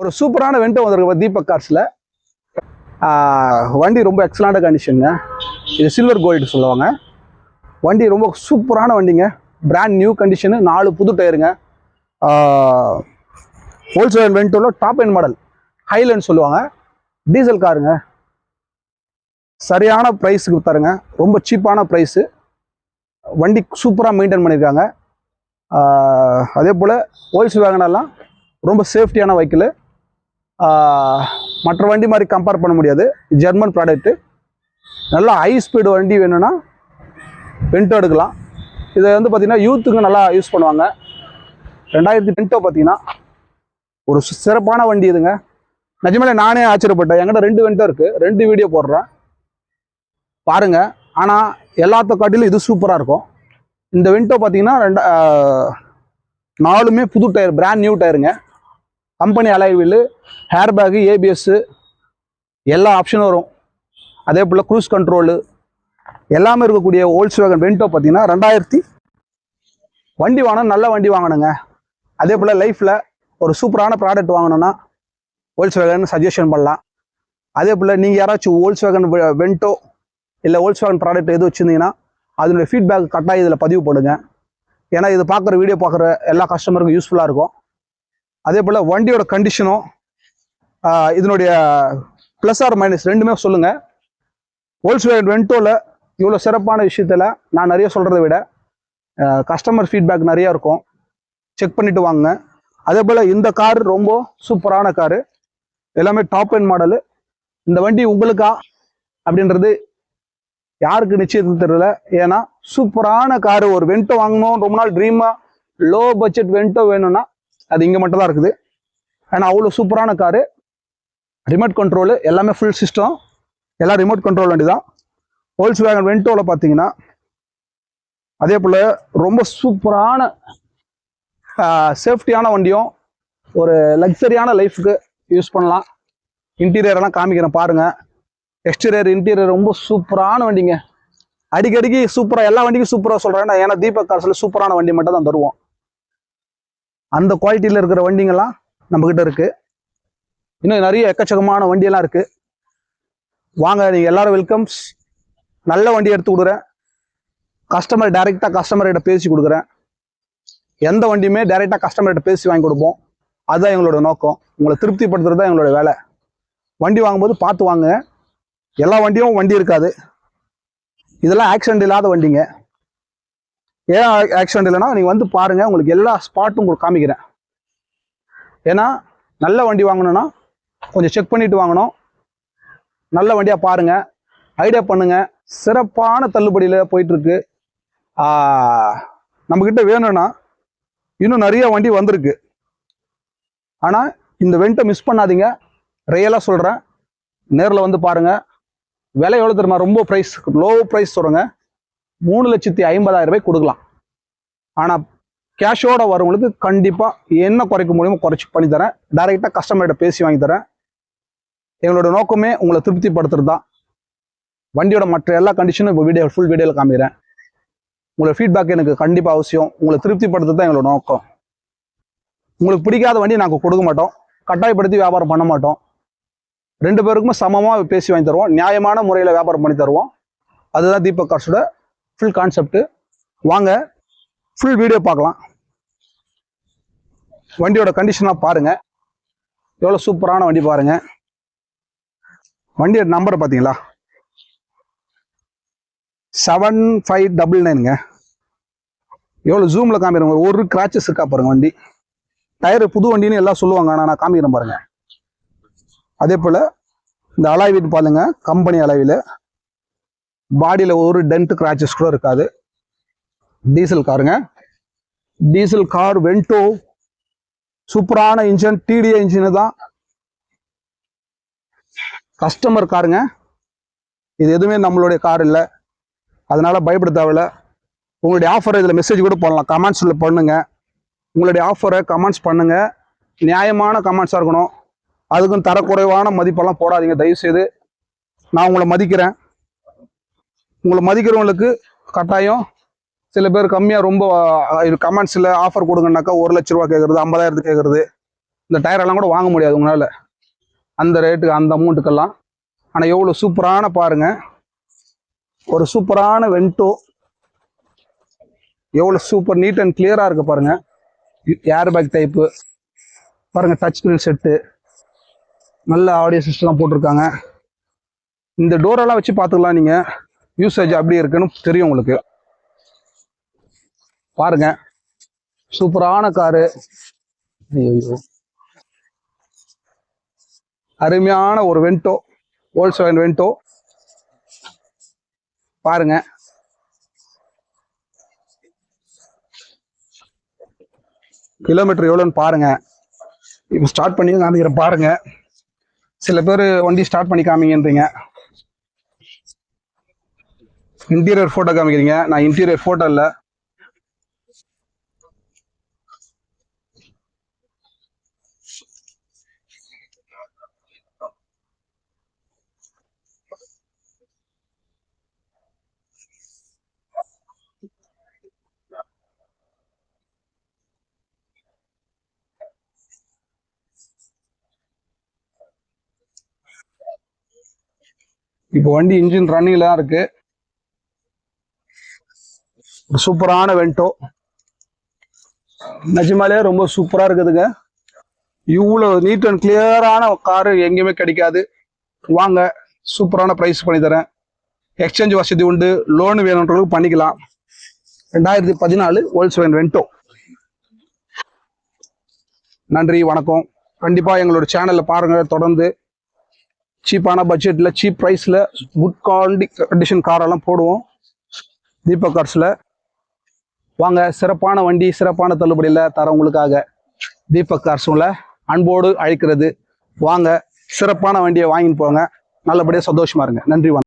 ஒரு சூப்பரான வெண்டோ வந்திருக்கு தீபக் கார்ஸ்ல. வண்டி ரொம்ப எக்ஸலண்ட் கண்டிஷனுங்க. இது சில்வர் கோல்டு சொல்லுவாங்க. வண்டி ரொம்ப சூப்பரான வண்டிங்க. பிராண்ட் நியூ கண்டிஷனு, 4 புது டயருங்க. ஹோல்சேல் வெண்டோவில் டாப் எண்ட் மாடல் ஹைலேண்ட் சொல்லுவாங்க. டீசல் காருங்க. சரியான ப்ரைஸுக்கு தருங்க. ரொம்ப சீப்பான ப்ரைஸு. வண்டி சூப்பராக மெயின்டைன் பண்ணியிருக்காங்க. அதே போல் ஹோல்ஸ் வேகனெல்லாம் ரொம்ப சேஃப்டியான வெஹிக்கிள். மற்ற வண்டி மாதிரி கம்பேர் பண்ண முடியாது. German product. நல்லா ஹை ஸ்பீடு வண்டி வேணும்னா வெண்டோ எடுக்கலாம். இதை வந்து பார்த்திங்கன்னா யூத்துக்கு நல்லா யூஸ் பண்ணுவாங்க. 2000 வெண்டோ பார்த்திங்கன்னா ஒரு சிறப்பான வண்டி இதுங்க. நிஜமாலே நானே ஆச்சரியப்பட்டேன். என்கிட்ட 2 வெண்டோ இருக்குது. 2 வீடியோ போடுறேன் பாருங்கள். ஆனால் எல்லாத்த காட்டிலும் இது சூப்பராக இருக்கும். இந்த வெண்டோ பார்த்திங்கன்னா 4மே புது டயர், பிராண்ட் நியூ டயருங்க. Company alloy wheel, air bag, ABS எல்லா ஆப்ஷனும் வரும். அதே போல் க்ரூஸ் கண்ட்ரோலு எல்லாமே இருக்கக்கூடிய வோல்க்ஸ்வேகன் வெண்டோ பார்த்தீங்கன்னா 2000 வண்டி வாங்கணும். நல்ல வண்டி வாங்கணுங்க. அதே போல் லைஃப்பில் ஒரு சூப்பரான ப்ராடக்ட் வாங்கணும்னா வோல்க்ஸ்வேகன் சஜஷன் பண்ணலாம். அதே போல் நீங்கள் யாராச்சும் வோல்க்ஸ்வேகன் வெண்டோ இல்லை வோல்க்ஸ்வேகன் ப்ராடக்ட் எது வச்சுருந்தீங்கன்னா அதனுடைய ஃபீட்பேக் கட்டாயம் இதில் பதிவு போடுங்க. ஏன்னா இது பார்க்குற வீடியோ பார்க்குற எல்லா கஸ்டமருக்கும் யூஸ்ஃபுல்லாக இருக்கும். அதே போல் வண்டியோட கண்டிஷனும் இதனுடைய ப்ளஸ் ஆர் மைனஸ் ரெண்டுமே சொல்லுங்கள். வோல்க்ஸ்வேகன் வெண்டோவில் இவ்வளோ சிறப்பான விஷயத்தில் நான் நிறைய சொல்கிறத விட கஸ்டமர் ஃபீட்பேக் நிறையா இருக்கும். செக் பண்ணிவிட்டு வாங்க. அதே போல் இந்த கார் ரொம்ப சூப்பரான காரு. எல்லாமே டாப் எண்ட் மாடலு. இந்த வண்டி உங்களுக்கா அப்படின்றது யாருக்கு நிச்சயத்துக்கு தெரியல. ஏன்னா சூப்பரான காரு. ஒரு வெண்டோ வாங்கணும் ரொம்ப நாள் ட்ரீமாக லோ பட்ஜெட் வெண்டோ வேணும்னா அது இங்கே மட்டும் தான் இருக்குது. ஏன்னா அவ்வளோ சூப்பரான காரு. ரிமோட் கண்ட்ரோலு எல்லாமே ஃபுல் சிஸ்டம். எல்லாம் ரிமோட் கண்ட்ரோல் வண்டி தான். வோல்க்ஸ்வேகன் வெண்டோவில் பார்த்தீங்கன்னா அதே போல் ரொம்ப சூப்பரான சேஃப்டியான வண்டியும் ஒரு லக்ஸரியான லைஃபுக்கு யூஸ் பண்ணலாம். இன்டீரியரெல்லாம் காமிக்கிறேன் பாருங்கள். எக்ஸ்டீரியர் இன்டீரியர் ரொம்ப சூப்பரான வண்டிங்க. அடிக்கடிக்கு சூப்பராக எல்லா வண்டிக்கும் சூப்பராக சொல்கிறேன். ஏன்னா தீபக் கார்ஸில் சூப்பரான வண்டி மட்டும் தான் தருவோம். அந்த குவாலிட்டியில் இருக்கிற வண்டிங்கெல்லாம் நம்மக்கிட்ட இருக்குது. இன்னும் நிறைய எக்கச்சக்கமான வண்டியெல்லாம் இருக்குது. வாங்க, நீங்கள் எல்லோரும் வெல்கம்ஸ். நல்ல வண்டி எடுத்து கொடுக்குறேன். கஸ்டமர் டைரெக்டாக கஸ்டமர்கிட்ட பேசி கொடுக்குறேன். எந்த வண்டியுமே டைரெக்டாக கஸ்டமர்கிட்ட பேசி வாங்கி கொடுப்போம். அதுதான் எங்களோட நோக்கம். உங்களை திருப்திப்படுத்துறது தான் எங்களோட வேலை. வண்டி வாங்கும்போது பார்த்து வாங்க. எல்லா வண்டியும் வண்டி இருக்காது. இதெல்லாம் ஆக்சிடென்ட் இல்லாத வண்டிங்க. ஏன் ஆக்சிடென்ட் இல்லைன்னா நீங்கள் வந்து பாருங்கள். உங்களுக்கு எல்லா ஸ்பாட்டும் உங்களுக்கு காமிக்கிறேன். ஏன்னா நல்ல வண்டி வாங்கணும்னா கொஞ்சம் செக் பண்ணிவிட்டு வாங்கணும். நல்ல வண்டியாக பாருங்கள், ஐடியா பண்ணுங்கள். சிறப்பான தள்ளுபடியில் போயிட்டுருக்கு. நம்மக்கிட்ட வேணும்னா இன்னும் நிறைய வண்டி வந்திருக்கு. ஆனால் இந்த வெண்டை மிஸ் பண்ணாதீங்க. ரியலாக சொல்கிறேன். நேரில் வந்து பாருங்கள். விலை எவ்வளோ தெரியுமா? ரொம்ப ப்ரைஸ், லோ ப்ரைஸ் சொல்கிறேங்க. 3,50,000 ரூபாய் கொடுக்கலாம். ஆனால் கேஷோட வரவங்களுக்கு கண்டிப்பாக என்ன குறைக்க முடியுமோ குறைச்சி பண்ணி தரேன். டைரெக்டாக கஸ்டமர்கிட்ட பேசி வாங்கி தரேன். எங்களோட நோக்கமே உங்களை திருப்திப்படுத்துறது தான். வண்டியோட மற்ற எல்லா கண்டிஷனும் இப்போ ஃபுல் வீடியோவில் காமிக்கிறேன். உங்களோட ஃபீட்பேக் எனக்கு கண்டிப்பாக அவசியம். உங்களை திருப்திப்படுத்துறது தான் எங்களோட நோக்கம். உங்களுக்கு பிடிக்காத வண்டி நாங்கள் கொடுக்க மாட்டோம். கட்டாயப்படுத்தி வியாபாரம் பண்ண மாட்டோம். 2 பேருக்குமே சமமாக பேசி வாங்கி தருவோம். நியாயமான முறையில் வியாபாரம் பண்ணி தருவோம். அதுதான் தீபக் கார்ஸோட ஃபுல் கான்செப்ட். வாங்க, ஃபுல் வீடியோ பார்க்கலாம். வண்டியோட கண்டிஷனாக பாருங்கள். எவ்வளோ சூப்பரான வண்டி பாருங்கள். வண்டியோட நம்பர் பார்த்தீங்களா? 7599ங்க. எவ்வளோ ஜூமில் காமிக்கிறேன். ஒரு கிராச்சஸ் இருக்கா பாருங்க. வண்டி டயரு புது வண்டின்னு எல்லாம் சொல்லுவாங்க. ஆனால் நான் காமிக்கிறேன் பாருங்க. அதே போல் இந்த அலாய் வீல் பாருங்க. Company alloy wheel. பாடியில் ஒரு டென்ட் கிராச்சஸ் கூட இருக்காது. டீசல் காருங்க. Diesel car Vento. சூப்பரான இன்ஜின், டிடிஏ இன்ஜின் தான். கஸ்டமர் காருங்க. இது எதுவுமே நம்மளுடைய கார் இல்லை. அதனால பயப்பட தேவையில்ல. உங்களுடைய ஆஃபரை இதில் மெசேஜ் கூட பண்ணலாம். கமெண்ட்ஸில் பண்ணுங்க. உங்களுடைய ஆஃபரை கமெண்ட்ஸ் பண்ணுங்க. நியாயமான கமெண்ட்ஸாக இருக்கணும். அதுக்கும் தரக்குறைவான மதிப்பெல்லாம் போடாதீங்க தயவுசெய்து. நான் உங்களை மதிக்கிறேன். உங்களை மதிக்கிறவங்களுக்கு கட்டாயம் சில பேர் கம்மியாக ரொம்ப கமெண்ட்ஸில் ஆஃபர் கொடுங்கனாக்கா 1,00,000 ரூபா கேட்குறது, 50,000 கேட்குறது. இந்த டயரெல்லாம் கூட வாங்க முடியாது உங்களால், அந்த ரேட்டுக்கு அந்த அமௌண்ட்டுக்கெல்லாம். ஆனால் எவ்வளோ சூப்பரான பாருங்க, ஒரு சூப்பரான வென்டோ, எவ்வளோ சூப்பர் நீட் அண்ட் கிளியராக இருக்குது பாருங்க. ஏர் பேக் டைப்பு பாருங்க, டச் ஸ்க்ரீன் செட்டு, நல்ல ஆடியோ சிஸ்டம் போட்டிருக்காங்க. இந்த டோரெல்லாம் வச்சு பார்த்துக்கலாம், நீங்கள் யூசேஜ் அப்படி இருக்குன்னு தெரியும் உங்களுக்கு. பாருங்க சூப்பரான காரு, அருமையான ஒரு வென்டோ, வோல்க்ஸ்வேகன் வென்டோ பாருங்க. கிலோமீட்டர் எவ்வளோன்னு பாருங்க. இப்போ ஸ்டார்ட் பண்ணி காமிக்கிறேன் பாருங்க. சில பேர் வண்டி ஸ்டார்ட் பண்ணி காமிங்கன்றீங்க, இன்டீரியர் ஃபோட்டோ காமிக்கிறீங்க. நான் இன்டீரியர் ஃபோட்டோ இல்லை, இப்போ வண்டி இன்ஜின் ரன்னிங்ல தான் இருக்கு. சூப்பரான வென்டோ, நிஜமாலே ரொம்ப சூப்பரா இருக்குதுங்க. இவ்வளோ நீட் அண்ட் கிளியரான காரு எங்கேயுமே கிடைக்காது. வாங்க, சூப்பரான ப்ரைஸ் பண்ணி தரேன். எக்ஸ்சேஞ்ச் வசதி உண்டு, லோன் வேணுன்றதுக்கு பண்ணிக்கலாம். 2014 வோல்க்ஸ்வேகன் வென்டோ. நன்றி, வணக்கம். கண்டிப்பாக எங்களோட சேனலில் பாருங்கள். தொடர்ந்து சீப்பான பட்ஜெட்டில், சீப் ப்ரைஸில் குட் கண்டிஷன் காரெல்லாம் போடுவோம் தீபக் கார்ஸில். வாங்க, சிறப்பான வண்டி, சிறப்பான தள்ளுபடியில் தர உங்களுக்காக தீபக் கார்ஸுல அன்போடு அழைக்கிறது. வாங்க, சிறப்பான வண்டியை வாங்கின்னு போங்க. நல்லபடியாக சந்தோஷமா இருங்க. நன்றி, வணக்கம்.